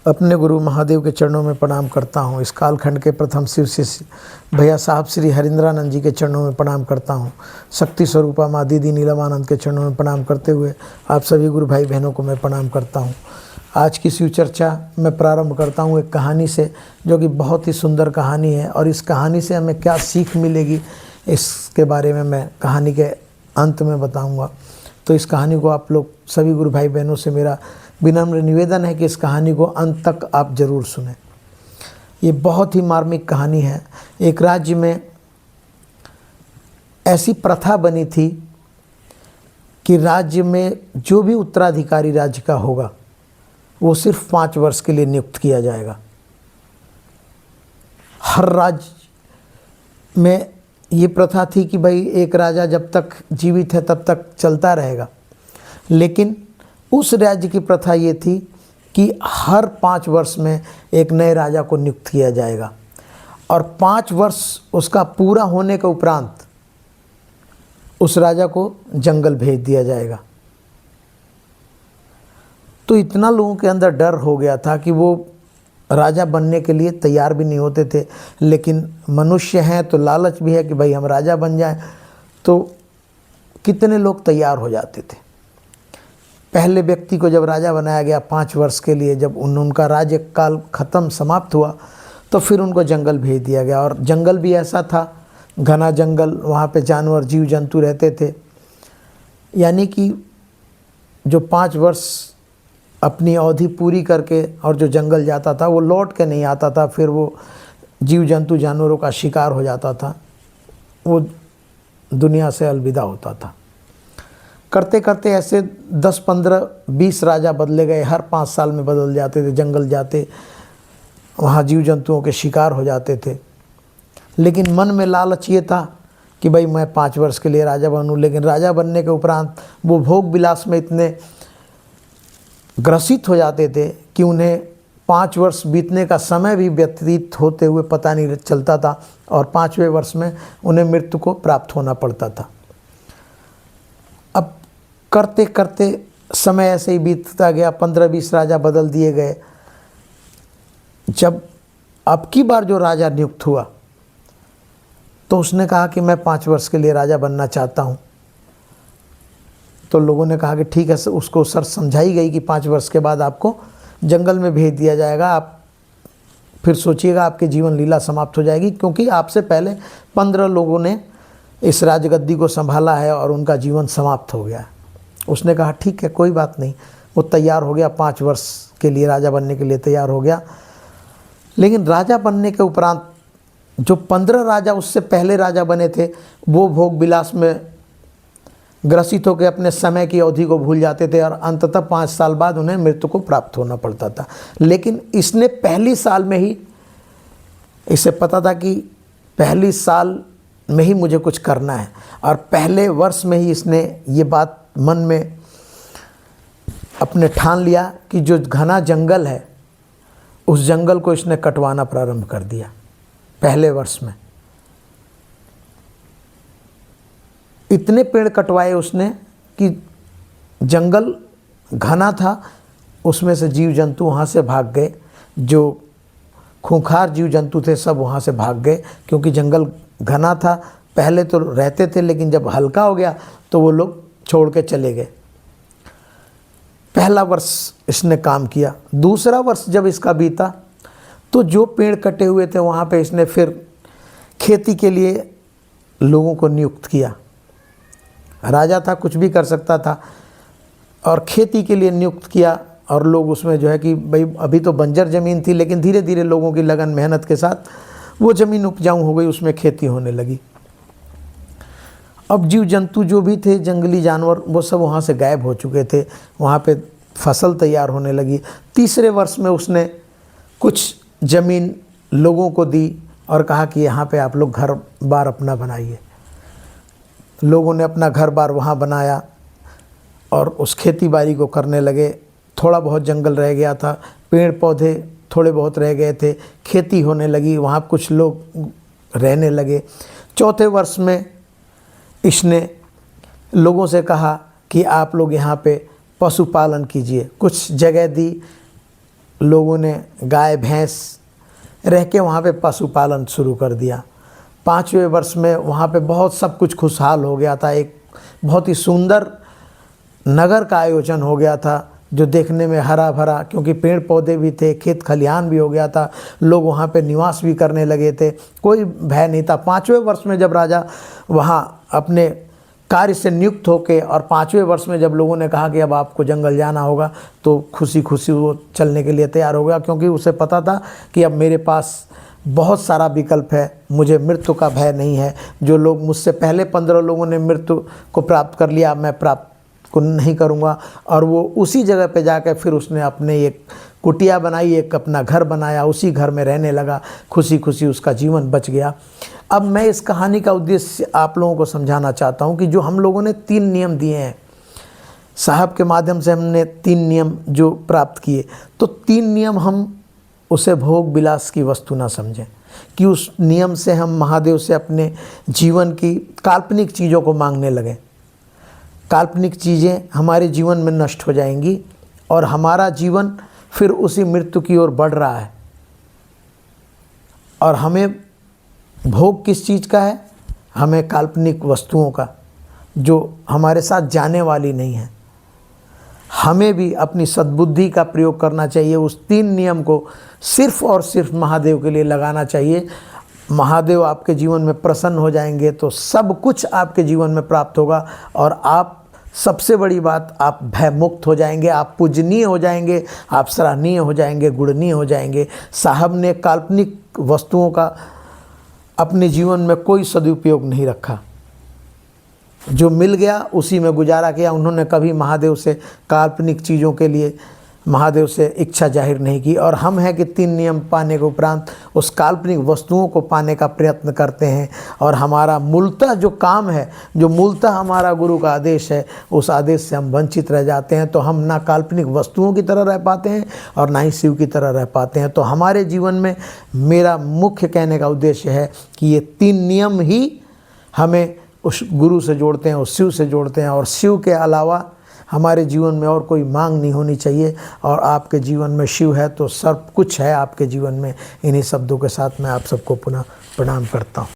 अपने गुरु महादेव के चरणों में प्रणाम करता हूँ। इस कालखंड के प्रथम शिव शिष्य भैया साहब श्री हरिंद्रानंद जी के चरणों में प्रणाम करता हूँ। शक्ति स्वरूपा माँ दीदी नीलमानंद के चरणों में प्रणाम करते हुए आप सभी गुरु भाई बहनों को मैं प्रणाम करता हूँ। आज की शिव चर्चा मैं प्रारंभ करता हूँ एक कहानी से, जो कि बहुत ही सुंदर कहानी है, और इस कहानी से हमें क्या सीख मिलेगी इसके बारे में मैं कहानी के अंत में बताऊँगा। तो इस कहानी को आप लोग सभी गुरु भाई बहनों से मेरा विनम्र निवेदन है कि इस कहानी को अंत तक आप ज़रूर सुनें। ये बहुत ही मार्मिक कहानी है। एक राज्य में ऐसी प्रथा बनी थी कि राज्य में जो भी उत्तराधिकारी राज्य का होगा वो सिर्फ 5 वर्ष के लिए नियुक्त किया जाएगा। हर राज्य में ये प्रथा थी कि भाई एक राजा जब तक जीवित है तब तक चलता रहेगा, लेकिन उस राज्य की प्रथा ये थी कि हर 5 वर्ष में एक नए राजा को नियुक्त किया जाएगा, और 5 वर्ष उसका पूरा होने के उपरांत उस राजा को जंगल भेज दिया जाएगा। तो इतना लोगों के अंदर डर हो गया था कि वो राजा बनने के लिए तैयार भी नहीं होते थे, लेकिन मनुष्य हैं तो लालच भी है कि भाई हम राजा बन जाएं, तो कितने लोग तैयार हो जाते थे। पहले व्यक्ति को जब राजा बनाया गया 5 वर्ष के लिए, जब उनका राज्य काल ख़त्म समाप्त हुआ तो फिर उनको जंगल भेज दिया गया। और जंगल भी ऐसा था, घना जंगल, वहाँ पे जानवर जीव जंतु रहते थे। यानी कि जो 5 वर्ष अपनी अवधि पूरी करके और जो जंगल जाता था वो लौट के नहीं आता था, फिर वो जीव जंतु जानवरों का शिकार हो जाता था, वो दुनिया से अलविदा होता था। करते करते ऐसे 10, 15, 20 राजा बदले गए, हर 5 साल में बदल जाते थे। जंगल जाते, वहाँ जीव जंतुओं के शिकार हो जाते थे, लेकिन मन में लालच ये था कि भाई मैं 5 वर्ष के लिए राजा बनूं। लेकिन राजा बनने के उपरांत वो भोग विलास में इतने ग्रसित हो जाते थे कि उन्हें 5 वर्ष बीतने का समय भी व्यतीत होते हुए पता नहीं चलता था, और 5वें वर्ष में उन्हें मृत्यु को प्राप्त होना पड़ता था। अब करते करते समय ऐसे ही बीतता गया, 15-20 राजा बदल दिए गए। जब अब की बार जो राजा नियुक्त हुआ तो उसने कहा कि मैं 5 वर्ष के लिए राजा बनना चाहता हूँ। तो लोगों ने कहा कि ठीक है, उसको शर्त समझाई गई कि 5 वर्ष के बाद आपको जंगल में भेज दिया जाएगा, आप फिर सोचिएगा आपके जीवन लीला समाप्त हो जाएगी, क्योंकि आपसे पहले 15 लोगों ने इस राजगद्दी को संभाला है और उनका जीवन समाप्त हो गया है। उसने कहा ठीक है, कोई बात नहीं। वो तैयार हो गया, 5 वर्ष के लिए राजा बनने के लिए तैयार हो गया। लेकिन राजा बनने के उपरांत जो 15 राजा उससे पहले राजा बने थे वो भोग विलास में ग्रसित होकर अपने समय की अवधि को भूल जाते थे, और अंततः 5 साल बाद उन्हें मृत्यु को प्राप्त होना पड़ता था। लेकिन इसने पहली साल में ही, इसे पता था कि पहली साल में ही मुझे कुछ करना है, और पहले वर्ष में ही इसने ये बात मन में अपने ठान लिया कि जो घना जंगल है उस जंगल को इसने कटवाना प्रारंभ कर दिया। पहले वर्ष में इतने पेड़ कटवाए उसने कि जंगल घना था, उसमें से जीव जंतु वहाँ से भाग गए। जो खूंखार जीव जंतु थे सब वहाँ से भाग गए, क्योंकि जंगल घना था। पहले तो रहते थे, लेकिन जब हल्का हो गया तो वो लोग छोड़ के चले गए। पहला वर्ष इसने काम किया। दूसरा वर्ष जब इसका बीता तो जो पेड़ कटे हुए थे वहाँ पे इसने फिर खेती के लिए लोगों को नियुक्त किया। राजा था, कुछ भी कर सकता था, और खेती के लिए नियुक्त किया। और लोग उसमें जो है कि भाई अभी तो बंजर ज़मीन थी, लेकिन धीरे धीरे लोगों की लगन मेहनत के साथ वो ज़मीन उपजाऊ हो गई, उसमें खेती होने लगी। अब जीव जंतु जो भी थे, जंगली जानवर, वो सब वहाँ से गायब हो चुके थे। वहाँ पे फसल तैयार होने लगी। तीसरे वर्ष में उसने कुछ ज़मीन लोगों को दी और कहा कि यहाँ पे आप लोग घर बार अपना बनाइए। लोगों ने अपना घर बार वहाँ बनाया और उस खेती बाड़ी को करने लगे। थोड़ा बहुत जंगल रह गया था, पेड़ पौधे थोड़े बहुत रह गए थे, खेती होने लगी, वहाँ कुछ लोग रहने लगे। चौथे वर्ष में इसने लोगों से कहा कि आप लोग यहाँ पे पशुपालन कीजिए। कुछ जगह दी, लोगों ने गाय भैंस रह के वहाँ पे पशुपालन शुरू कर दिया। 5वें वर्ष में वहाँ पे बहुत सब कुछ खुशहाल हो गया था। एक बहुत ही सुंदर नगर का आयोजन हो गया था, जो देखने में हरा भरा, क्योंकि पेड़ पौधे भी थे, खेत खलिहान भी हो गया था, लोग वहाँ पे निवास भी करने लगे थे, कोई भय नहीं था। 5वें वर्ष में जब राजा वहाँ अपने कार्य से नियुक्त होके और 5वें वर्ष में जब लोगों ने कहा कि अब आपको जंगल जाना होगा, तो खुशी खुशी वो चलने के लिए तैयार हो गया, क्योंकि उसे पता था कि अब मेरे पास बहुत सारा विकल्प है, मुझे मृत्यु का भय नहीं है। जो लोग मुझसे पहले 15 लोगों ने मृत्यु को प्राप्त कर लिया, मैं प्राप्त को नहीं करूँगा। और वो उसी जगह पे जाकर फिर उसने अपने एक कुटिया बनाई, एक अपना घर बनाया, उसी घर में रहने लगा, खुशी खुशी उसका जीवन बच गया। अब मैं इस कहानी का उद्देश्य आप लोगों को समझाना चाहता हूँ कि जो हम लोगों ने 3 नियम दिए हैं, साहब के माध्यम से हमने 3 नियम जो प्राप्त किए, तो 3 नियम हम उसे भोग विलास की वस्तु ना समझें कि उस नियम से हम महादेव से अपने जीवन की काल्पनिक चीज़ों को मांगने लगें। काल्पनिक चीज़ें हमारे जीवन में नष्ट हो जाएंगी और हमारा जीवन फिर उसी मृत्यु की ओर बढ़ रहा है। और हमें भोग किस चीज़ का है? हमें काल्पनिक वस्तुओं का, जो हमारे साथ जाने वाली नहीं है। हमें भी अपनी सद्बुद्धि का प्रयोग करना चाहिए, उस 3 नियम को सिर्फ और सिर्फ महादेव के लिए लगाना चाहिए। महादेव आपके जीवन में प्रसन्न हो जाएंगे तो सब कुछ आपके जीवन में प्राप्त होगा। और आप, सबसे बड़ी बात, आप भय मुक्त हो जाएंगे, आप पूजनीय हो जाएंगे, आप सराहनीय हो जाएंगे, गुणनीय हो जाएंगे। साहब ने काल्पनिक वस्तुओं का अपने जीवन में कोई सदुपयोग नहीं रखा, जो मिल गया उसी में गुजारा किया। उन्होंने कभी महादेव से काल्पनिक चीज़ों के लिए महादेव से इच्छा जाहिर नहीं की। और हम हैं कि 3 नियम पाने के उपरांत उस काल्पनिक वस्तुओं को पाने का प्रयत्न करते हैं। और हमारा मूलतः जो काम है, जो मूलतः हमारा गुरु का आदेश है, उस आदेश से हम वंचित रह जाते हैं। तो हम ना काल्पनिक वस्तुओं की तरह रह पाते हैं और ना ही शिव की तरह रह पाते हैं। तो हमारे जीवन में मेरा मुख्य कहने का उद्देश्य है कि ये 3 नियम ही हमें उस गुरु से जोड़ते हैं, उस शिव से जोड़ते हैं। और शिव के अलावा हमारे जीवन में और कोई मांग नहीं होनी चाहिए। और आपके जीवन में शिव है तो सब कुछ है आपके जीवन में। इन्हीं शब्दों के साथ मैं आप सबको पुनः प्रणाम करता हूँ।